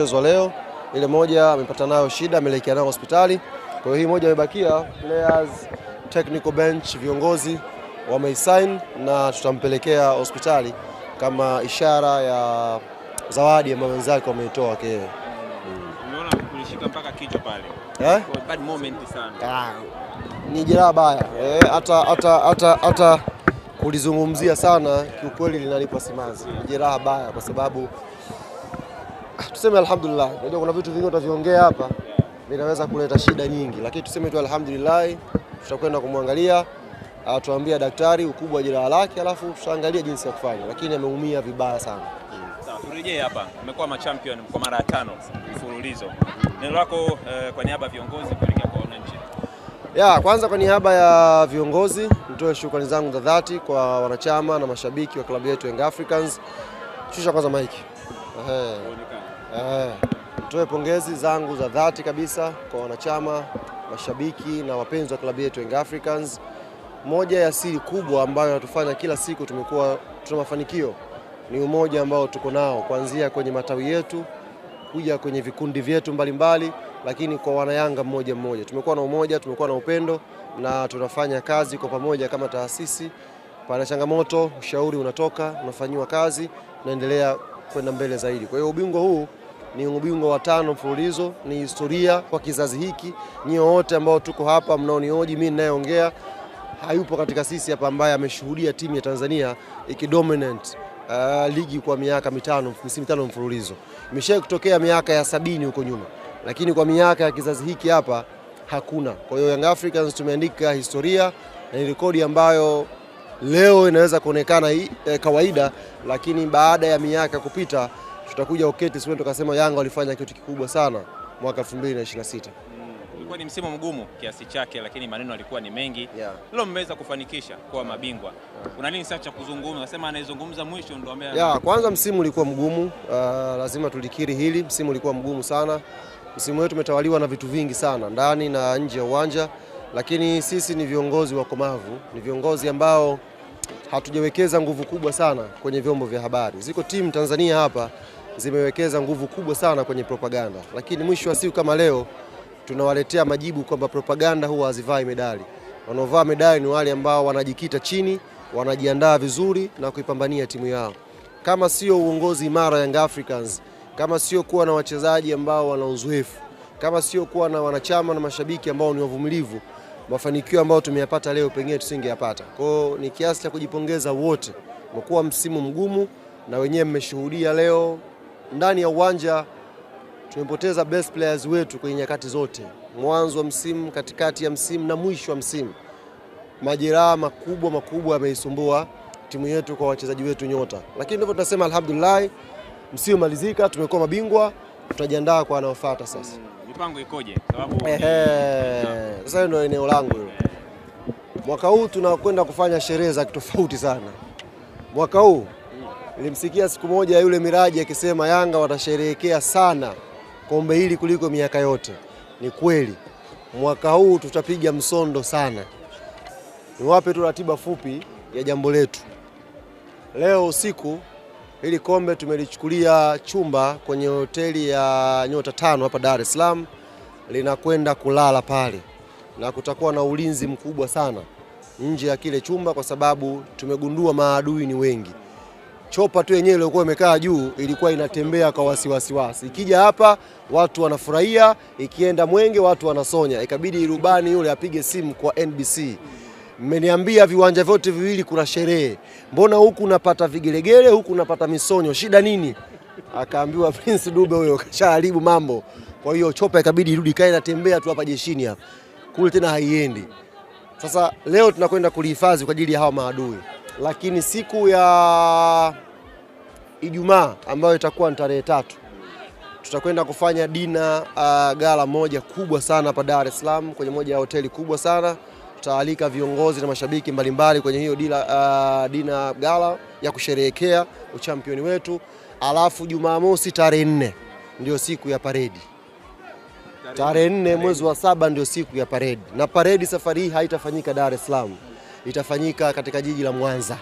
Mchezo leo ile moja amepata nayo shida, ameelekea nayo hospitali. Kwa hiyo hii moja imebakia, players, technical bench, viongozi wameisign na tutampelekea hospitali kama ishara ya zawadi ambayo wenzake wameitoa wake. Unaona kulishika mpaka kichwa pale. Bad moment sana. Ni jeraha baya. Hata kulizungumzia sana kiukweli linalipa simanzi. Jeraha baya kwa sababu tuseme alhamdulillah. Unajua kuna vitu vingi utaviongea hapa vinaweza kuleta shida nyingi, lakini tuseme tu alhamdulillah, tutakwenda kumwangalia, tuambia daktari ukubwa wa jeraha lake, alafu tutaangalia jinsi ya kufanya, lakini ameumia vibaya sana. Sawa, turejee hapa. Umekuwa machampion kwa mara ya 5 mfululizo. Neno lako kwa niaba ya viongozi kuelekea kwa wananchi. Kwanza kwa niaba ya viongozi nitoe shukrani zangu za dhati kwa wanachama na mashabiki wa klabu yetu Young Africans. Shusha kwanza maiki. Nitoe pongezi zangu za dhati kabisa kwa wanachama, mashabiki na wapenzi wa klabu yetu Young Africans. Moja ya siri kubwa ambayo natufanya kila siku tuna mafanikio ni umoja ambao tuko nao, kuanzia kwenye matawi yetu kuja kwenye vikundi vyetu mbalimbali, lakini kwa wanayanga mmoja mmoja. Tumekuwa na umoja, tumekuwa na upendo na tunafanya kazi kwa pamoja kama taasisi. Pana changamoto, ushauri unatoka, unafanywa kazi, tunaendelea kwenda mbele zaidi. Kwa hiyo ubingwa huu ni ubingwa wa 5 mfululizo, ni historia kwa kizazi hiki. Nyinyi wote ambao tuko hapa mnaonioji, mimi ninayeongea, hayupo katika sisi hapa ambaye ameshuhudia timu ya Tanzania ikidominate ligi kwa miaka misimu 5 mfululizo. Imeshawahi kutokea miaka ya 70 huko nyuma, lakini kwa miaka ya kizazi hiki hapa hakuna. Kwa hiyo Young Africans tumeandika historia na ni rekodi ambayo leo inaweza kuonekana kawaida, lakini baada ya miaka kupita tutakuja uketi sisi tukasema Yanga walifanya kitu kikubwa sana mwaka 2026. Ilikuwa ni msimu mgumu kiasi chake, lakini maneno yalikuwa ni mengi. Leo mmeweza kufanikisha kuwa mabingwa. Kuna nini sasa cha kuzungumza? Unasema anayezungumza mwisho ndio ambaye kwanza msimu ulikuwa mgumu, lazima tulikiri hili. Msimu ulikuwa mgumu sana. Msimu wetu umetawaliwa na vitu vingi sana ndani na nje ya uwanja, lakini sisi ni viongozi wakomavu, ni viongozi ambao hatujawekeza nguvu kubwa sana kwenye vyombo vya habari. Ziko timu Tanzania hapa zimewekeza nguvu kubwa sana kwenye propaganda, lakini mwisho wa siku kama leo tunawaletea majibu kwamba propaganda huwa hazivai medali. Wanaovaa medali ni wale ambao wanajikita chini, wanajiandaa vizuri na kuipambania timu yao. Kama sio uongozi imara Young Africans, kama sio kuwa na wachezaji ambao wana uzoefu, kama sio kuwa na wanachama na mashabiki ambao ni wavumilivu, mafanikio ambayo tumeyapata leo pengine tusingeyapata. Kwa hiyo ni kiasi cha kujipongeza wote. Umekuwa msimu mgumu na wenyewe mmeshuhudia leo ndani ya uwanja tumepoteza best players wetu kwenye nyakati zote. Mwanzo wa msimu, katikati ya msimu na mwisho wa msimu. Majeraha makubwa yameisumbua timu yetu kwa wachezaji wetu nyota. Lakini ndivyo tunasema alhamdulillah, msimu malizika, tumekuwa mabingwa, tutajiandaa kwa anaofuata sasa. Mipango ikoje? Sababu sasa ndio eneo langu hilo. Mwaka huu tunakwenda kufanya sherehe za tofauti sana. Mwaka huu nilimsikia siku moja yule Miraji akisema Yanga watasherehekea sana kombe hili kuliko miaka yote. Ni kweli. Mwaka huu tutapiga msondo sana. Niwape tu ratiba fupi ya jambo letu. Leo usiku hili kombe tumelichukulia chumba kwenye hoteli ya nyota 5 hapa Dar es Salaam, linakwenda kulala pale. Na kutakuwa na ulinzi mkubwa sana nje ya kile chumba kwa sababu tumegundua maadui ni wengi. Chopa tu yenyewe ilikuwa imekaa juu ilikuwa inatembea kwa wasiwasi. Ikija hapa watu wanafurahia, ikienda Mwenge watu wanasonya. Ikabidi rubani yule apige simu kwa NBC. Mmeniambia viwanja vyote viwili kuna sherehe. Mbona huku unapata vigelegele, huku unapata misonyo? Shida nini? Akaambiwa Prince Dube huyo kashaharibu mambo. Kwa hiyo chopa ikabidi irudi kae inatembea tu hapa jeshini hapa. Kule tena haiendi. Sasa leo tunakwenda kulihifadhi kwa ajili ya hawa maadui. Lakini siku ya Ijumaa ambayo itakuwa ni tarehe 3 tutakwenda kufanya dina gala moja kubwa sana hapa Dar es Salaam kwenye moja ya hoteli kubwa sana. Tutaalika viongozi na mashabiki mbalimbali kwenye hiyo dina gala ya kusherehekea uchampioni wetu. Alafu Jumamosi tarehe 4 ndio siku ya paredi. Tarehe 4 mwezi wa 7 ndio siku ya paredi. Na paredi safari hii haitafanyika Dar es Salaam. Itafanyika katika jiji la Mwanza.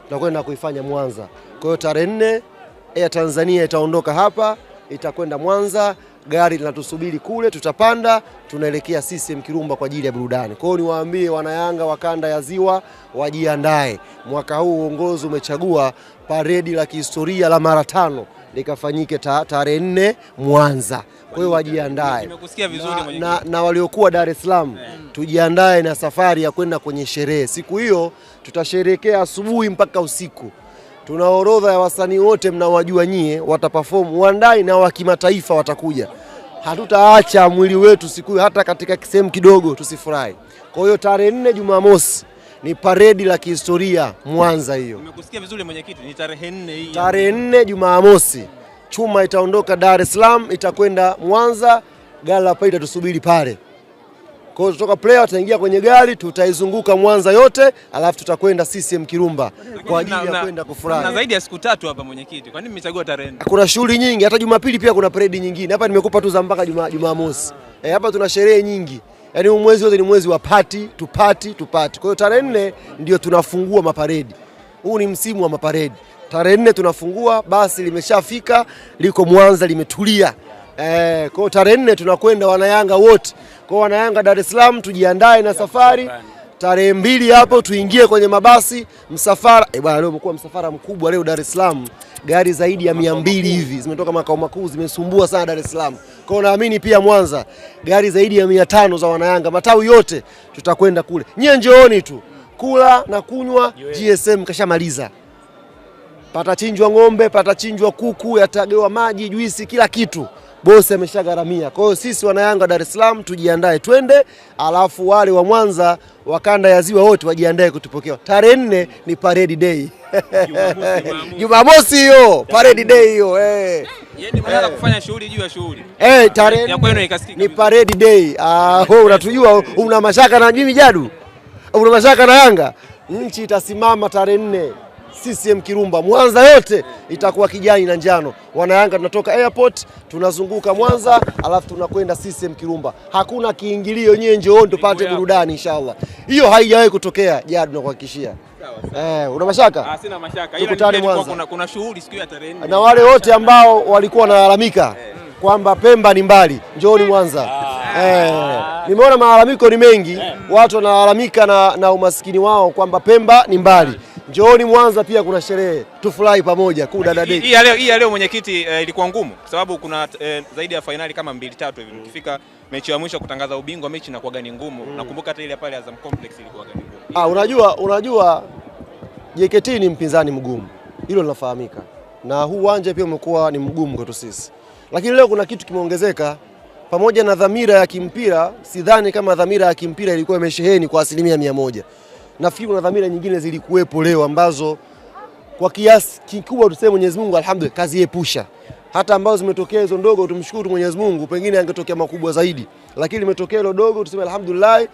Tutakwenda kuifanya Mwanza. Kwa hiyo tarehe 4 Air Tanzania itaondoka hapa itakwenda Mwanza, gari linatusubiri kule, tutapanda, tunaelekea CCM Kirumba kwa ajili ya burudani. Kwa hiyo niwaambie wanayanga wa kanda ya Ziwa wajiandae. Mwaka huu uongozi umechagua paredi la kihistoria la mara 5 likafanyike tarehe 4 Mwanza. Kwa hiyo wajiandae. Nimekusikia vizuri na waliokuwa Dar es Salaam tujiandae na safari ya kwenda kwenye sherehe. Siku hiyo tutasherehekea asubuhi mpaka usiku. Tuna orodha ya wasanii wote mnawajua nyie, wataperform wandai na wa kimataifa watakuja. Hatutaacha mwili wetu siku hiyo hata katika sehemu kidogo tusifurahi. Kwa hiyo tarehe 4 Jumamosi ni paredi la kihistoria Mwanza hiyo. Nimekusikia vizuri mwenyekiti, ni tarehe 4 hii. Tarehe 4 Jumamosi. Chuma itaondoka Dar es Salaam itakwenda Mwanza, gari la paita tusubiri pale. Kwa hiyo kutoka player tutaingia kwenye gari, tutaizunguka Mwanza yote, alafu tutakwenda CCM Kirumba kwa ajili ya kwenda kufurahi. Na zaidi ya siku 3 hapa mwenyekiti. Kwa nini mmechagua tarehe 4? Kuna shughuli nyingi, hata Jumapili pia kuna parade nyingine. Hapa nimekupa tu za mpaka Jumamosi. Hapa tuna sherehe nyingi. Yaani mwezi wote ni mwezi wa party to party to party. Kwa hiyo tarehe 4 ndio tunafungua maparedi. Huu ni msimu wa maparedi. Tarehe 4 tunafungua, basi limeshafika, liko Mwanza limetulia. Kwa hiyo tarehe 4 tunakwenda wanayanga wote. Kwa wanayanga Dar es Salaam tujiandae na safari. Tarehe 2 hapo tuingie kwenye mabasi, msafara. Bwana leo umekuwa msafara mkubwa leo Dar es Salaam. Gari zaidi ya 200 hivi zimetoka makao makuu, zimesumbua sana Dar es Salaam. Kwa hiyo naamini pia Mwanza gari zaidi ya 500 za wanayanga, matawi yote tutakwenda kule. Nyie njooni tu. Kula na kunywa, GSM kashamaliza. Patachinjwa ng'ombe, patachinjwa kuku, yatagewa maji, juisi, kila kitu. Bosi ameshagaramia. Kwa hiyo sisi wanayanga Dar es Salaam tujiandae twende, alafu wale wa Mwanza wa kanda ya Ziwa wote wajiandae kutupokea. Tarehe 4 ni parade day. Jumamosi hiyo, parade day hiyo. Yeye mnaanza kufanya shughuli juu ya shughuli. Tarehe ya kwenu ikasikika. Ni parade day. Wewe unatujua, una mashaka na Jimmy Jadu? Una mashaka na Yanga? Nchi itasimama tarehe 4. CCM Kirumba Mwanza yote itakuwa kijani na njano. Wanayanga tunatoka airport, tunazunguka Mwanza, alafu tunakwenda CCM Kirumba. Hakuna kiingilio, nyewe njooni tupate burudani inshallah. Hiyo haijawahi kutokea, Jadu nakuhakikishia. Una mashaka? Sina mashaka. Ila kuna shughuli siku ya tarehe 4. Na wale wote ambao walikuwa wanalalamika kwamba Pemba ni mbali, njooni Mwanza. Nimeona malalamiko ni mengi, watu wanalalamika na umaskini wao kwamba Pemba ni mbali. Njooni Mwanza pia kuna sherehe, tufurahi pamoja kudada date. Hii ya leo mwenyekiti ilikuwa ngumu kwa sababu kuna zaidi ya finali kama 2-3 hivi. Ukifika mechi ya mwisho kutangaza ubingwa, mechi inakuwa gani ngumu. Nakumbuka hata ile pale Azam Complex ilikuwa gani ngumu. Unajua JKT ni mpinzani mgumu. Hilo linafahamika. Na huu uwanja pia umekuwa ni mgumu kwetu sisi. Lakini leo kuna kitu kimeongezeka. Pamoja na dhamira ya kimpira, sidhani kama dhamira ya kimpira ilikuwa imesheheni kwa 100%. Nafikiri kuna dhamira nyingine zilikuwepo leo ambazo kwa kiasi kikubwa tuseme Mwenyezi Mungu alhamdulillah kaziepusha. Hata ambazo zimetokea hizo ndogo tumshukuru Mwenyezi Mungu, pengine angetokea makubwa zaidi. Lakini limetokea hilo dogo tuseme alhamdulillah,